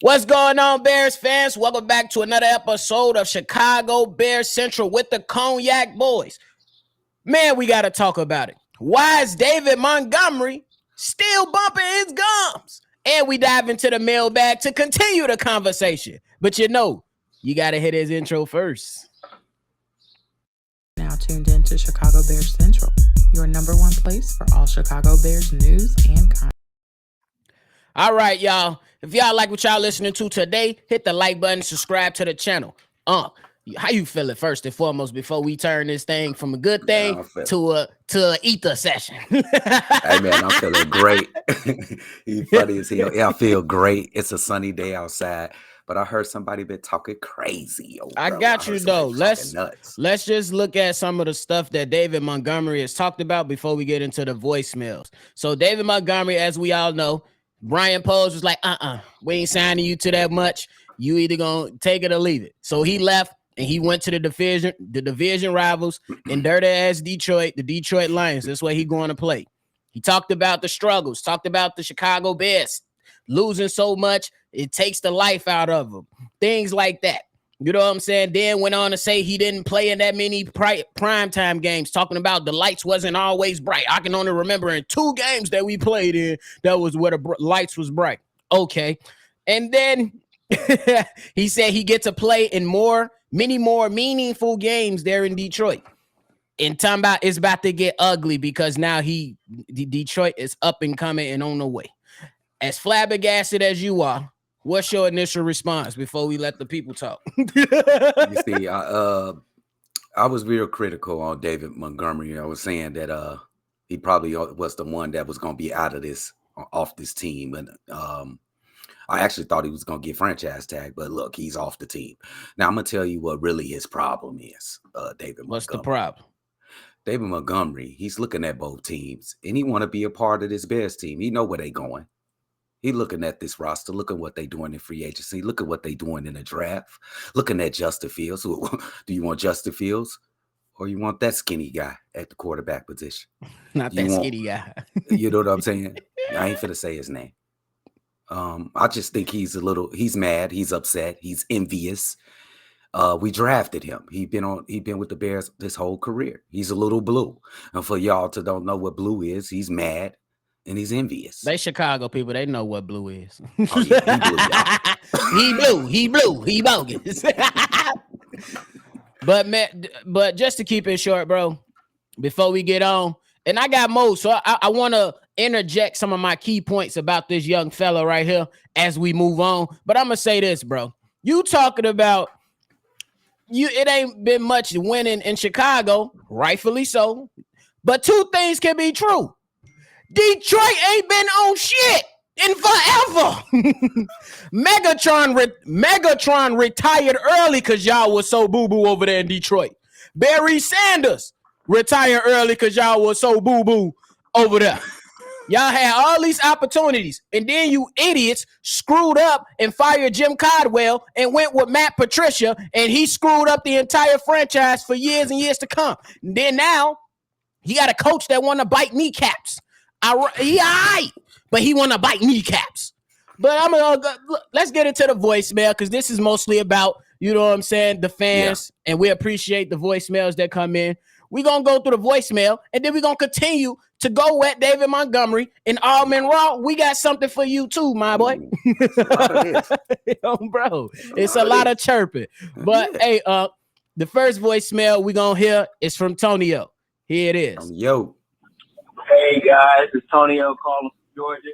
What's going on, Bears fans? Welcome back to another episode of Chicago Bears Central with the Cognac Boys. Man, we got to talk about it. Why is David Montgomery still bumping his gums? And we dive into the mailbag to continue the conversation. But you got to hit his intro first. Now tuned in to Chicago Bears Central, your number one place for all Chicago Bears news and content. All right, y'all. If y'all like what y'all listening to today, hit the like button, subscribe to the channel. How you feeling first and foremost before we turn this thing from a good thing to a ether session? Hey man, I'm feeling great. You funny as hell. Yeah, I feel great. It's a sunny day outside, but I heard somebody been talking crazy. I got you though. Let's just look at some of the stuff that David Montgomery has talked about before we get into the voicemails. So David Montgomery, as we all know, Brian Poles was like, we ain't signing you to that much. You either gonna take it or leave it. So he left and he went to the division rivals in dirty ass Detroit, the Detroit Lions. That's where he going to play. He talked about the struggles, talked about the Chicago Bears losing so much, it takes the life out of them. Things like that. You know what I'm saying? Then went on to say he didn't play in that many primetime games, talking about the lights wasn't always bright. I can only remember in 2 games that we played in, that was where the lights was bright. Okay. And then he said he gets to play in many more meaningful games there in Detroit. And talking about it's about to get ugly because now Detroit is up and coming and on the way. As flabbergasted as you are, what's your initial response before we let the people talk? You see, I was real critical on David Montgomery. I was saying that he probably was the one that was going to be off this team. And I actually thought he was going to get franchise tag, but look, he's off the team. Now, I'm going to tell you what really his problem is, David Montgomery. What's the problem? David Montgomery, he's looking at both teams, and he want to be a part of this Bears team. He know where they going. He looking at this roster, look at what they doing in free agency, look at what they doing in the draft, looking at Justin Fields. Do you want Justin Fields or you want that skinny guy at the quarterback position? Not that skinny guy. You know what I'm saying? I ain't finna say his name. I just think he's mad, he's upset, he's envious. We drafted him. He been with the Bears this whole career. He's a little blue. And for y'all to don't know what blue is, he's mad. And he's envious. They Chicago people, they know what blue is. Oh, yeah, he blue, he bogus. But just to keep it short, bro, before we get on, and I got more, so I want to interject some of my key points about this young fella right here as we move on. But I'm gonna say this, bro. You talking about it ain't been much winning in Chicago, rightfully so. But 2 things can be true. Detroit ain't been on shit in forever. Megatron retired early because y'all was so boo-boo over there in Detroit. Barry Sanders retired early because y'all was so boo-boo over there. Y'all had all these opportunities, and then you idiots screwed up and fired Jim Caldwell and went with Matt Patricia, and he screwed up the entire franchise for years and years to come. And then now, he got a coach that want to bite kneecaps. He all right, but he want to bite kneecaps. But let's get into the voicemail because this is mostly about, you know what I'm saying, the fans, and we appreciate the voicemails that come in. We're going to go through the voicemail, and then we're going to continue to go at David Montgomery and Alman Raw. We got something for you too, my boy. Yo, bro, it's a lot of chirping. But, hey, the first voicemail we're going to hear is from Tonio. Here it is. Yo. Hey guys, it's Tonio calling from Georgia.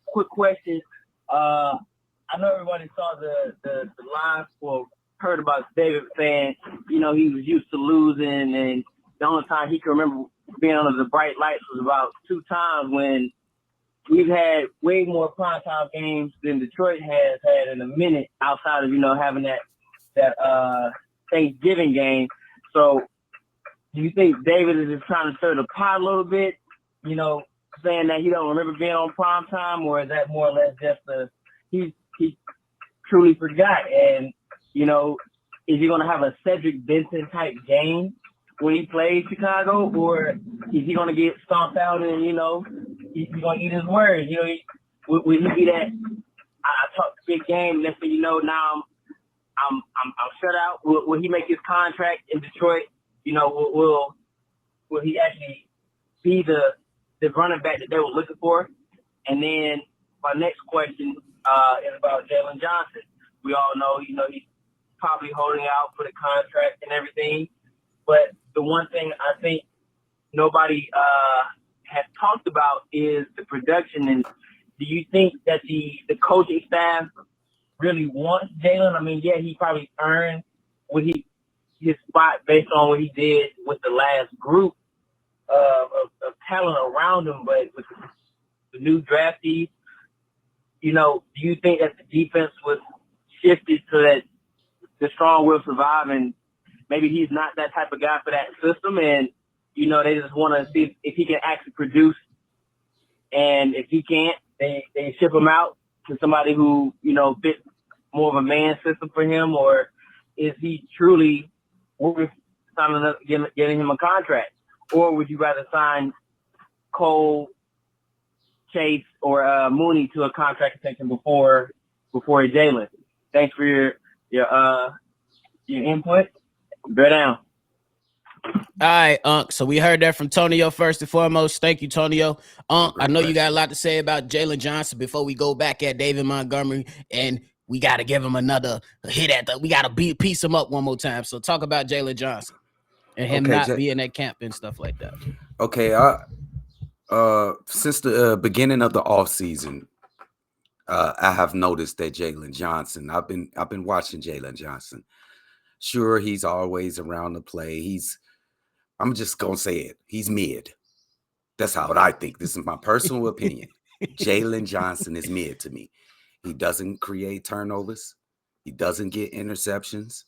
Quick question. I know everybody saw the live quote, heard about David saying, he was used to losing, and the only time he can remember being under the bright lights was about 2 times when we've had way more primetime games than Detroit has had in a minute outside of, having that Thanksgiving game. So do you think David is just trying to stir the pot a little bit? Saying that he don't remember being on prime time, or is that more or less just he truly forgot? And, is he going to have a Cedric Benson type game when he plays Chicago, or is he going to get stomped out and, he's going to eat his words? Would he be that I talked a big game. Next thing you know, now I'm shut out. Will he make his contract in Detroit? You know, will he actually be the running back that they were looking for? And then my next question is about Jalen Johnson. We all know, you know, he's probably holding out for the contract and everything. But the one thing I think nobody has talked about is the production. And do you think that the coaching staff really wants Jalen? I mean, yeah, he probably earned his spot based on what he did with the last group of talent around him, but with the new draftees, you know, do you think that the defense was shifted so that the strong will survive, and maybe he's not that type of guy for that system, and, you know, they just want to see if he can actually produce, and if he can't, they ship him out to somebody who, you know, fits more of a man system for him, or is he truly worth signing up, getting him a contract? Or would you rather sign Cole, Chase, or Mooney to a contract extension before Jalen? Thanks for your input. Bear down. All right, Unc. So we heard that from Tonio first and foremost. Thank you, Tonio. I know you got a lot to say about Jalen Johnson before we go back at David Montgomery, and we got to give him another hit we got to piece him up one more time. So talk about Jalen Johnson and him not being at camp and stuff like that. Okay, since the beginning of the offseason, I have noticed that Jalen Johnson, I've been watching Jalen Johnson. Sure, he's always around the play. I'm just going to say it. He's mid. That's how I think. This is my personal opinion. Jalen Johnson is mid to me. He doesn't create turnovers. He doesn't get interceptions.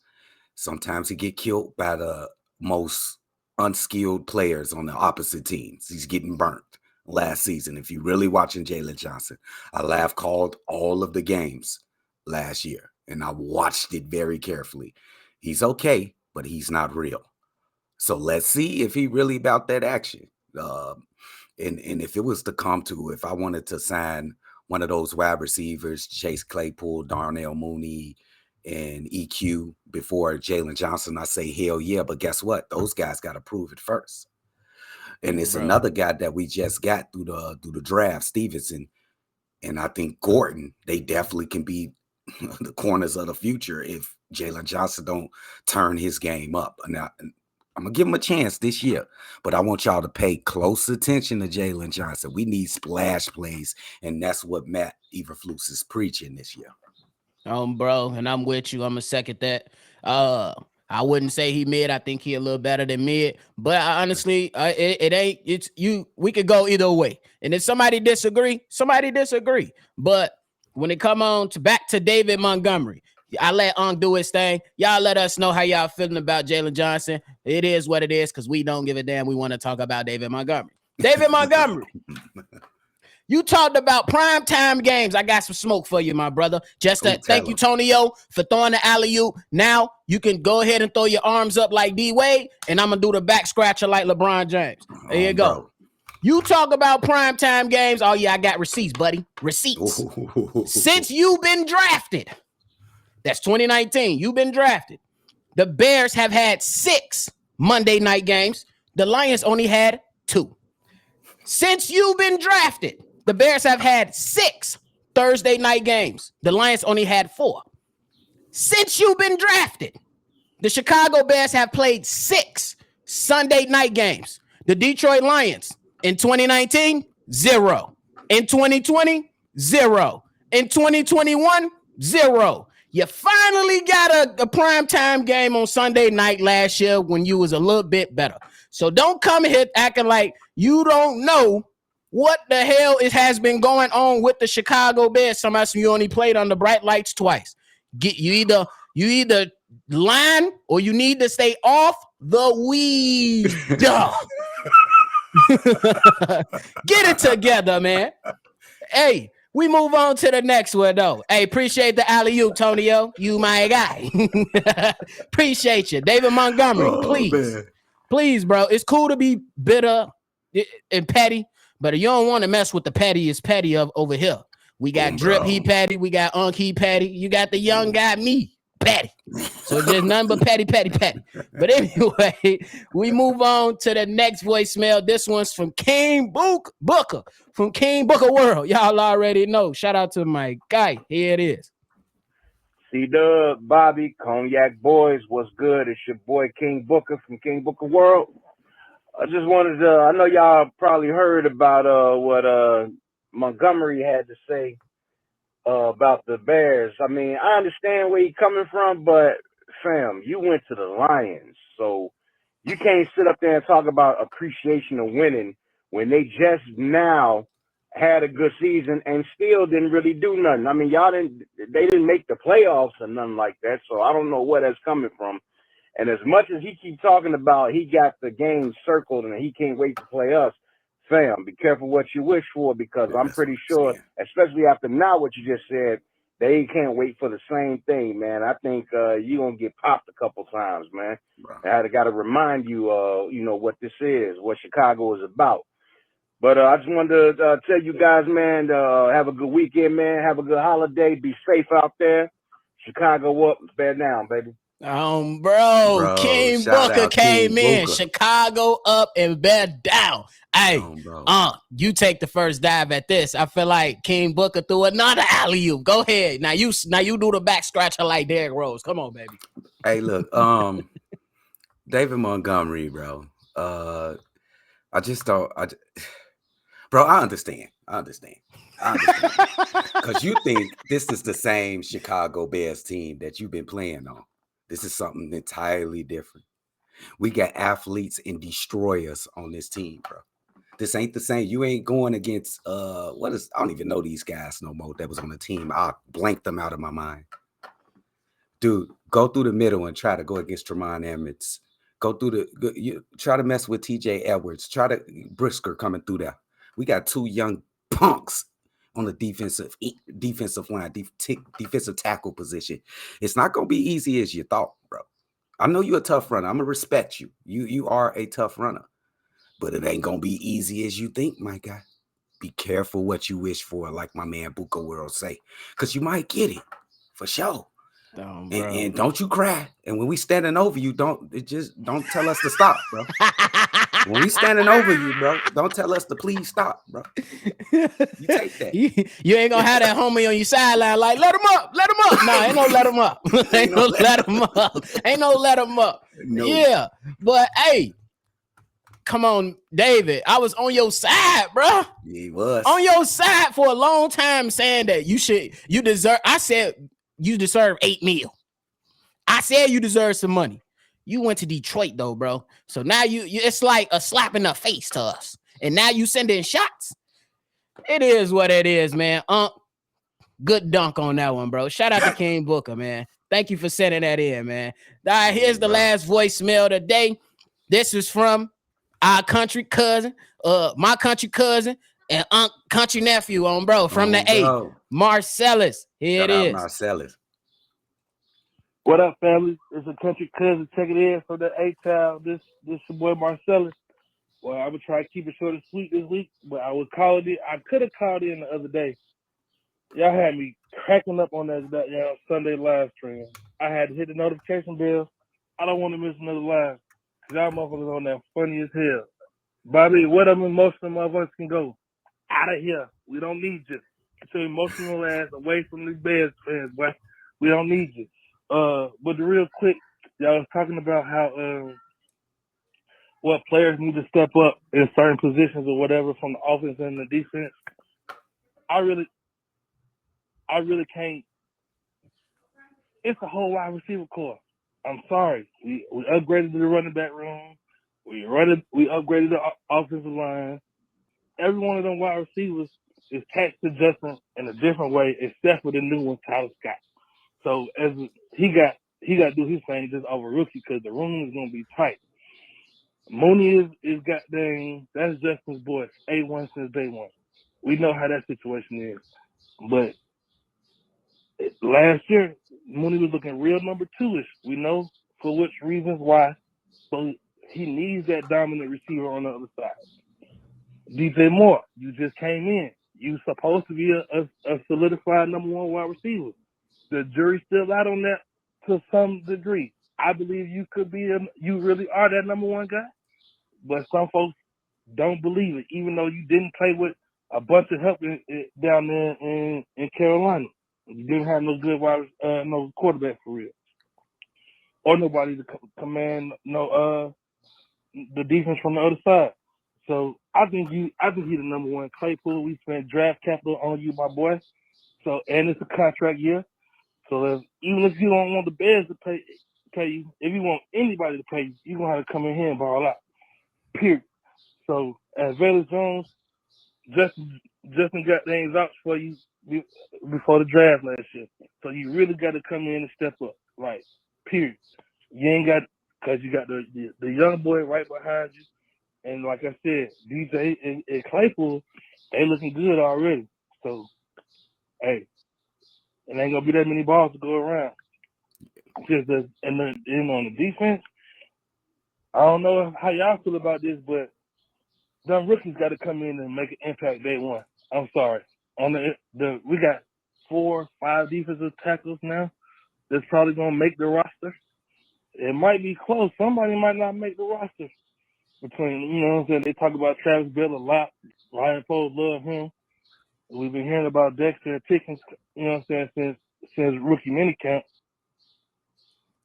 Sometimes he get killed by the most unskilled players on the opposite teams. He's getting burnt last season. If you're really watching Jalen Johnson, I called all of the games last year, and I watched it very carefully. He's okay, but he's not real. So let's see if he really about that action. And if it was to come to, if I wanted to sign one of those wide receivers, Chase Claypool, Darnell Mooney, and EQ before Jalen Johnson, I say hell yeah. But guess what? Those guys got to prove it first. And it's another guy that we just got through the draft, Stevenson, and I think Gordon. They definitely can be the corners of the future if Jalen Johnson don't turn his game up. And I'm gonna give him a chance this year, but I want y'all to pay close attention to Jalen Johnson. We need splash plays, and that's what Matt Eberflus is preaching this year. Bro, and I'm with you. I'm gonna second that. I wouldn't say he mid. I think he a little better than mid, but honestly, it ain't. It's you. We could go either way, and if somebody disagree. But when it come on to back to David Montgomery, I let do his thing. Y'all let us know how y'all feeling about Jalen Johnson. It is what it is because we don't give a damn. We want to talk about David Montgomery. David Montgomery. You talked about primetime games. I got some smoke for you, my brother. Just thank you, Tonio, for throwing the alley-oop. Now you can go ahead and throw your arms up like D-Wade, and I'm going to do the back scratcher like LeBron James. There you go. Bro. You talk about primetime games. Oh, yeah, I got receipts, buddy. Receipts. Since you've been drafted, that's 2019. You've been drafted. The Bears have had 6 Monday night games. The Lions only had 2. Since you've been drafted, the Bears have had 6 Thursday night games. The Lions only had 4. Since you've been drafted, the Chicago Bears have played 6 Sunday night games. The Detroit Lions in 2019, 0. In 2020, 0. In 2021, 0. You finally got a primetime game on Sunday night last year when you was a little bit better. So don't come here acting like you don't know what the hell has been going on with the Chicago Bears. Somebody you only played under bright lights twice. You either line or you need to stay off the weed. Get it together, man. Hey, we move on to the next one, though. Hey, appreciate the alley-oop, Tonio. You my guy. Appreciate you. David Montgomery, please. Man. Please, bro. It's cool to be bitter and petty, but you don't want to mess with the pettiest petty over here. We got Drip, he Patty. We got Unk, he Patty. You got the young guy, me, Patty. So just nothing but Patty. But anyway, we move on to the next voicemail. This one's from King Booker from King Booker World. Y'all already know. Shout out to my guy. Here it is. C-Dubb Bobby, Cognac Boys, what's good? It's your boy King Booker from King Booker World. I just wanted to, I know y'all probably heard about what Montgomery had to say about the Bears. I mean, I understand where he's coming from, but fam, you went to the Lions, so you can't sit up there and talk about appreciation of winning when they just now had a good season and still didn't really do nothing. I mean, they didn't make the playoffs or nothing like that, so I don't know where that's coming from. And as much as he keeps talking about he got the game circled and he can't wait to play us, fam, be careful what you wish for, because I'm pretty sure, especially after now what you just said, they can't wait for the same thing, man. I think you're going to get popped a couple times, man. I got to remind you, what this is, what Chicago is about. But I just wanted to tell you guys, man, have a good weekend, man. Have a good holiday. Be safe out there. Chicago up, bear down, baby. Bro, King Booker came in. Chicago up and bear down. Hey, you take the first dive at this. I feel like King Booker threw another alley-oop. Go ahead. Now you do the back scratcher like Derrick Rose. Come on, baby. Hey, look, David Montgomery, bro. I understand. Because you think this is the same Chicago Bears team that you've been playing on. This is something entirely different. We got athletes and destroyers on this team, bro. This ain't the same. You ain't going against I don't even know these guys no more that was on the team. I blanked them out of my mind. Dude, go through the middle and try to go against Tremont Emmons. Try to mess with TJ Edwards. Try to Brisker coming through there. We got two young punks on the defensive line, defensive tackle position. It's not going to be easy as you thought, bro. I know you're a tough runner. I'm going to respect you. You are a tough runner. But it ain't going to be easy as you think, my guy. Be careful what you wish for, like my man Booker World say. Because you might get it, for sure. And don't you cry. And when we standing over you, don't tell us to stop, bro. When we standing over you, bro, don't tell us to please stop, bro. You take that. You ain't gonna have that homie on your sideline like, let him up. No, ain't no let him up. Ain't no let him up. No. Yeah, but hey, come on, David. I was on your side, bro. He was on your side for a long time, saying that you deserve. I said you deserve $8 million. I said you deserve some money. You went to Detroit though, bro. So now you it's like a slap in the face to us. And now you sending shots. It is what it is, man. Good dunk on that one, bro. Shout out to King Booker, man. Thank you for sending that in, man. All right, here's the last voicemail today. This is from our country cousin, my country cousin, and country nephew on bro from the A. Marcellus. Here it is. Marcellus. What up, family? It's a country cousin checking in from the A-Town. This your boy Marcellus. Well, I would try to keep it short and sweet this week, but I could have called in the other day. Y'all had me cracking up on that Sunday live stream. I had to hit the notification bell. I don't want to miss another live. Y'all motherfuckers on there funny as hell. Bobby, what them emotional motherfuckers can go? Out of here. We don't need you. Get your emotional ass away from these Bears fans, boy. We don't need you. But real quick, y'all was talking about how what players need to step up in certain positions or whatever from the offense and the defense. I really can't. It's a whole wide receiver core. I'm sorry. We upgraded the running back room. We upgraded the offensive line. Every one of them wide receivers is tax adjusting in a different way, except for the new one, Tyler Scott. So as he got to do his thing just over rookie because the room is gonna be tight. Mooney is goddamn, that's Justin's boy, A1 since day one. We know how that situation is. But last year, Mooney was looking real number two-ish. We know for which reasons why. So he needs that dominant receiver on the other side. DJ Moore, you just came in. you supposed to be a solidified number one wide receiver. The jury's still out on that to some degree. I believe you could be you really are that number one guy, but some folks don't believe it, even though you didn't play with a bunch of help down there in Carolina. You didn't have no good no quarterback for real, or nobody to command the defense from the other side. So I think he's the number one. Claypool, we spent draft capital on you, my boy. So, and it's a contract year. So even if you don't want the Bears to pay you, if you want anybody to pay you, you're gonna have to come in here and ball out. Period. So as Velus Jones, Justin got things out for you before the draft last year. So you really got to come in and step up. Right. Period. You ain't got, because you got the young boy right behind you. And like I said, DJ and Claypool, they looking good already. So, hey, it ain't gonna be that many balls to go around. Just on the defense, I don't know how y'all feel about this, but them rookies got to come in and make an impact day one. I'm sorry. We got 4 or 5 defensive tackles now that's probably gonna make the roster. It might be close. Somebody might not make the roster. Between, you know what I'm saying, they talk about Travis Bill a lot. Ryan Poles love him. We've been hearing about Dexter and Pickens, you know what I'm saying, since rookie minicamp.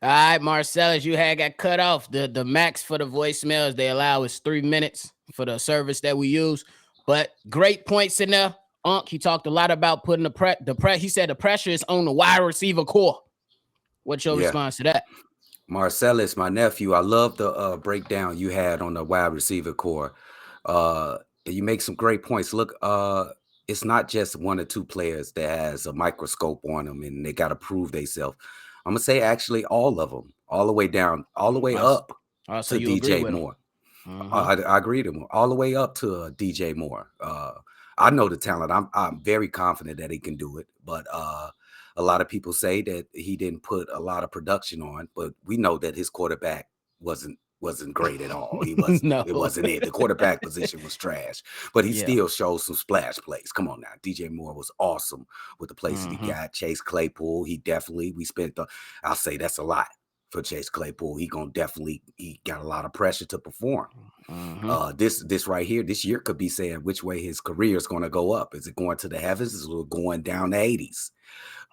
All right, Marcellus, you had got cut off. The max for the voicemails they allow is 3 minutes for the service that we use. But great points in there. He talked a lot about putting he said the pressure is on the wide receiver core. What's your response to that? Marcellus, my nephew, I love the breakdown you had on the wide receiver core. You make some great points. Look, it's not just 1 or 2 players that has a microscope on them and they got to prove themselves. I'm going to say actually all of them, all the way down, all the way up to DJ Moore. I agree with him. All the way up to DJ Moore. I know the talent. I'm very confident that he can do it, but a lot of people say that he didn't put a lot of production on, but we know that his quarterback wasn't great at all. He wasn't. No. It wasn't it. The quarterback position was trash, but he still showed some splash plays. Come on now, DJ Moore was awesome with the plays that he got. Chase Claypool, I'll say that's a lot for Chase Claypool. He got a lot of pressure to perform. This right here, this year could be saying which way his career is going to go up. Is it going to the heavens? Is it going down the 80s?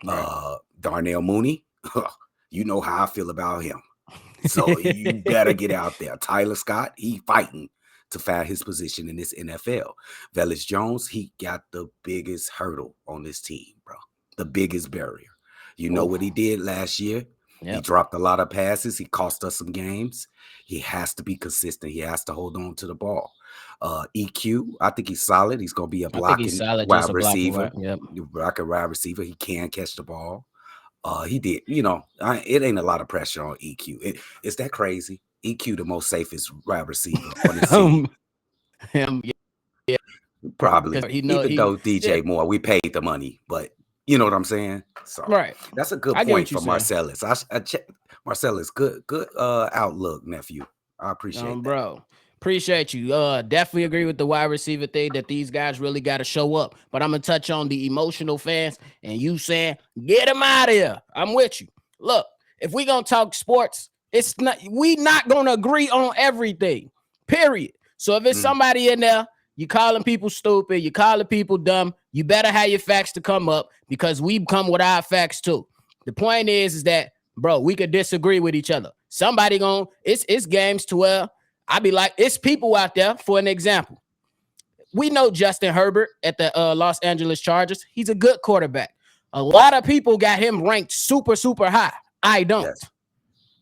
Right. Darnell Mooney, you know how I feel about him. So you better get out there. Tyler Scott, he fighting to find his position in this NFL. Velus Jones, he got the biggest hurdle on this team, bro. The biggest barrier. You know what he did last year? Yep. He dropped a lot of passes. He cost us some games. He has to be consistent. He has to hold on to the ball. EQ, I think he's solid. He's going to be a blocking wide receiver. Blocking wide receiver. He can catch the ball. He did, it ain't a lot of pressure on EQ. Is that crazy? EQ, the most safest wide receiver on the team. Yeah. Probably. Even though DJ Moore, we paid the money, but you know what I'm saying? So that's a good point for Marcellus. Marcellus, good outlook, nephew. I appreciate that. Bro. Appreciate you. Definitely agree with the wide receiver thing that these guys really got to show up. But I'm going to touch on the emotional fans and you saying, get them out of here. I'm with you. Look, if we going to talk sports, we not going to agree on everything, period. So if it's somebody in there, you calling people stupid, you calling people dumb, you better have your facts to come up because we come with our facts too. The point is that, bro, we could disagree with each other. Somebody it's games to where I be like, it's people out there. For an example, we know Justin Herbert at the Los Angeles Chargers. He's a good quarterback. A lot of people got him ranked super, super high. I don't. Yes.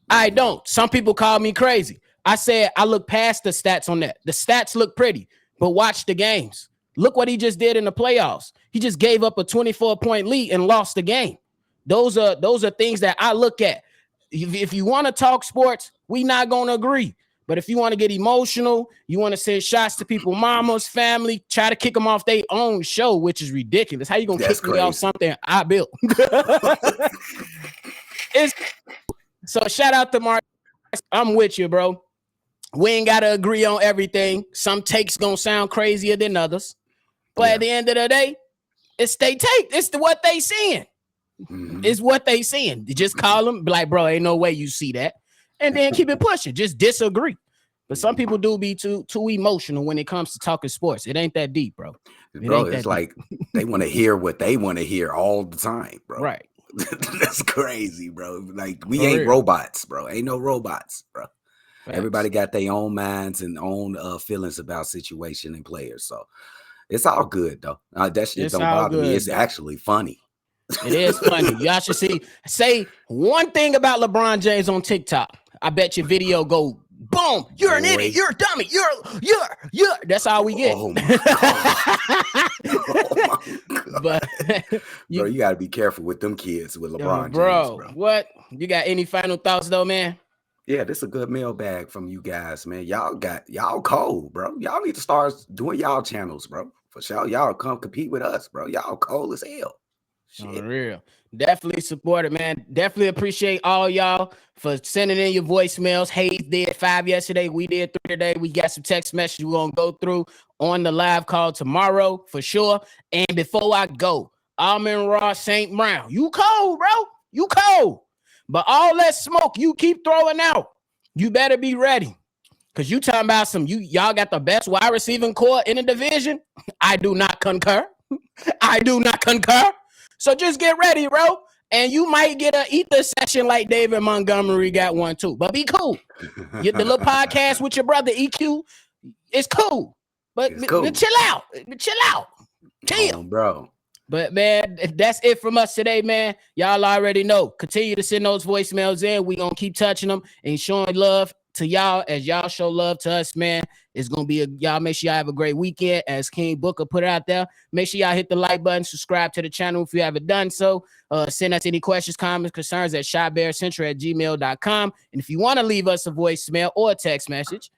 I don't. Some people call me crazy. I said I look past the stats on that. The stats look pretty, but watch the games. Look what he just did in the playoffs. He just gave up a 24-point lead and lost the game. Those are things that I look at. If you want to talk sports, we not going to agree. But if you want to get emotional, you want to send shots to people, mama's family, try to kick them off their own show, which is ridiculous. How you going to kick me off something I built? So shout out to Mark. I'm with you, bro. We ain't got to agree on everything. Some takes going to sound crazier than others. But at the end of the day, it's they take. It's what they seeing. It's what they seeing. Just call them, be like, bro, ain't no way you see that. And then keep it pushing. Just disagree. But some people do be too emotional when it comes to talking sports. It ain't that deep, bro. It's like they want to hear what they want to hear all the time, bro. Right. That's crazy, bro. Like we ain't robots, bro. Ain't no robots, bro. Facts. Everybody got their own minds and own feelings about situation and players. So it's all good though. That shit don't bother me. It's actually funny. It is funny. Y'all should say one thing about LeBron James on TikTok. I bet your video go boom. You're an idiot. You're a dummy. You're. That's all we get. Oh my God. But bro, you gotta be careful with them kids with LeBron James, bro. What? You got any final thoughts though, man? Yeah, this is a good mailbag from you guys, man. Y'all cold, bro. Y'all need to start doing y'all channels, bro. For sure. Y'all come compete with us, bro. Y'all cold as hell. For real. Definitely support it, man. Definitely appreciate all y'all for sending in your voicemails. Hayes did 5 yesterday. We did 3 today. We got some text messages we're going to go through on the live call tomorrow for sure. And before I go, Amon-Ra St. Brown, you cold, bro. You cold. But all that smoke you keep throwing out, you better be ready. Because you talking about y'all got the best wide receiving core in the division. I do not concur. So just get ready, bro. And you might get an ether session like David Montgomery got one too. But be cool. Get the little podcast with your brother EQ. It's cool. But chill out. Chill. Bro. But man, that's it from us today, man. Y'all already know. Continue to send those voicemails in. We gonna keep touching them and showing love to y'all as y'all show love to us, man. It's gonna be y'all make sure y'all have a great weekend. As King Booker put it out there, make sure y'all hit the like button, subscribe to the channel if you haven't done so. Send us any questions, comments, concerns at shybearcentral@gmail.com. And if you want to leave us a voicemail or a text message,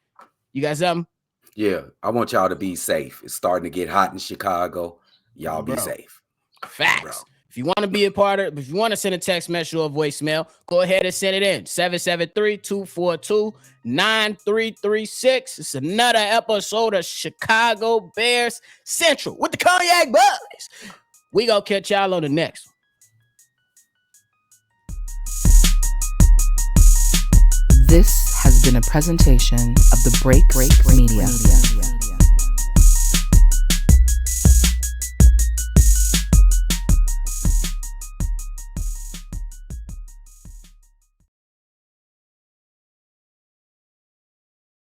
you got something? Yeah, I want y'all to be safe. It's starting to get hot in Chicago. Y'all be safe. Facts. Bro. If you want to be a part of it, if you want to send a text message or a voicemail, go ahead and send it in. 773-242-9336. It's another episode of Chicago Bears Central with the Cognac Boys. We gonna catch y'all on the next one. This has been a presentation of the Break Media.